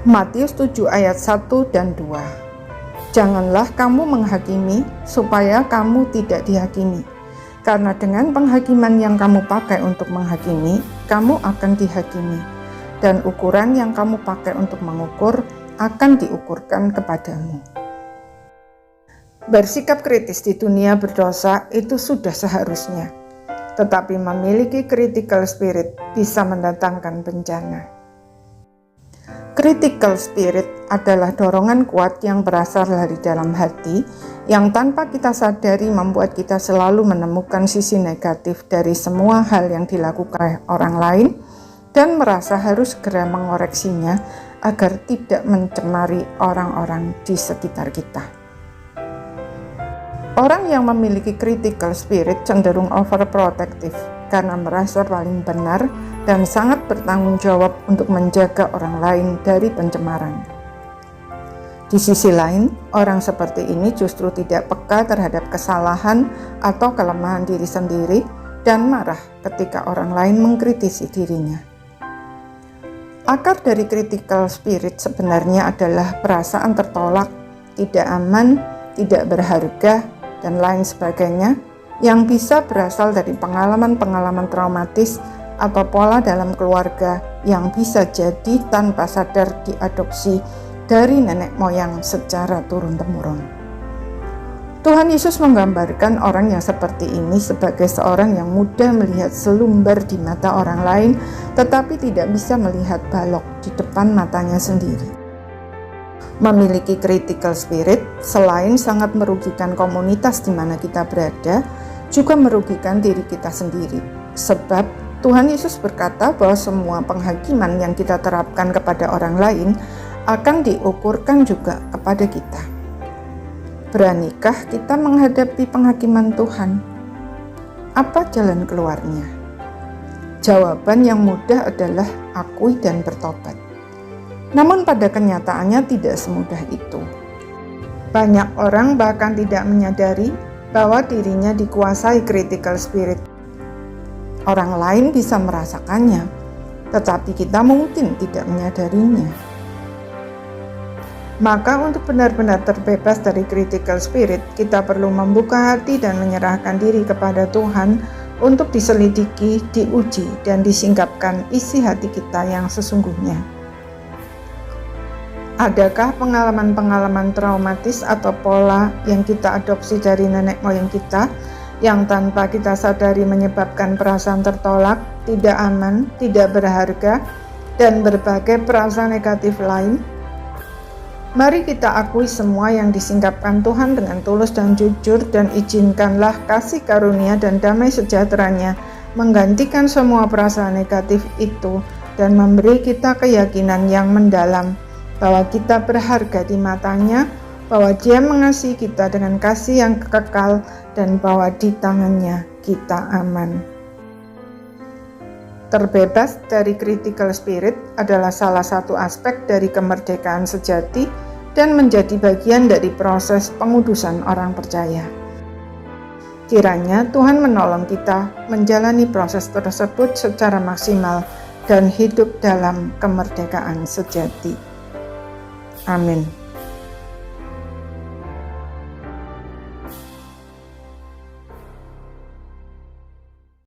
Matius 7 ayat 1 dan 2. Janganlah kamu menghakimi supaya kamu tidak dihakimi. Karena dengan penghakiman yang kamu pakai untuk menghakimi, kamu akan dihakimi. Dan ukuran yang kamu pakai untuk mengukur akan diukurkan kepadamu. Bersikap kritis di dunia berdosa itu sudah seharusnya. Tetapi memiliki critical spirit bisa mendatangkan bencana. Critical spirit adalah dorongan kuat yang berasal dari dalam hati, yang tanpa kita sadari membuat kita selalu menemukan sisi negatif dari semua hal yang dilakukan oleh orang lain, dan merasa harus segera mengoreksinya agar tidak mencemari orang-orang di sekitar kita. Orang yang memiliki critical spirit cenderung overprotective karena merasa paling benar dan sangat bertanggung jawab untuk menjaga orang lain dari pencemaran. Di sisi lain, orang seperti ini justru tidak peka terhadap kesalahan atau kelemahan diri sendiri dan marah ketika orang lain mengkritisi dirinya. Akar dari critical spirit sebenarnya adalah perasaan tertolak, tidak aman, tidak berharga, dan lain sebagainya yang bisa berasal dari pengalaman-pengalaman traumatis atau pola dalam keluarga yang bisa jadi tanpa sadar diadopsi dari nenek moyang secara turun-temurun. Tuhan Yesus menggambarkan orang yang seperti ini sebagai seorang yang mudah melihat selumbar di mata orang lain, tetapi tidak bisa melihat balok di depan matanya sendiri. Memiliki critical spirit selain sangat merugikan komunitas di mana kita berada, juga merugikan diri kita sendiri. Sebab Tuhan Yesus berkata bahwa semua penghakiman yang kita terapkan kepada orang lain akan diukurkan juga kepada kita. Beranikah kita menghadapi penghakiman Tuhan? Apa jalan keluarnya? Jawaban yang mudah adalah akui dan bertobat. Namun pada kenyataannya tidak semudah itu. Banyak orang bahkan tidak menyadari bahwa dirinya dikuasai critical spirit. Orang lain bisa merasakannya, tetapi kita mungkin tidak menyadarinya. Maka untuk benar-benar terbebas dari critical spirit, kita perlu membuka hati dan menyerahkan diri kepada Tuhan untuk diselidiki, diuji, dan disingkapkan isi hati kita yang sesungguhnya. Adakah pengalaman-pengalaman traumatis atau pola yang kita adopsi dari nenek moyang kita yang tanpa kita sadari menyebabkan perasaan tertolak, tidak aman, tidak berharga, dan berbagai perasaan negatif lain? Mari kita akui semua yang disingkapkan Tuhan dengan tulus dan jujur, dan izinkanlah kasih karunia dan damai sejahteranya menggantikan semua perasaan negatif itu dan memberi kita keyakinan yang mendalam bahwa kita berharga di matanya, bahwa Dia mengasihi kita dengan kasih yang kekal, dan bahwa di tangannya kita aman. Terbebas dari critical spirit adalah salah satu aspek dari kemerdekaan sejati dan menjadi bagian dari proses pengudusan orang percaya. Kiranya Tuhan menolong kita menjalani proses tersebut secara maksimal dan hidup dalam kemerdekaan sejati. Amin.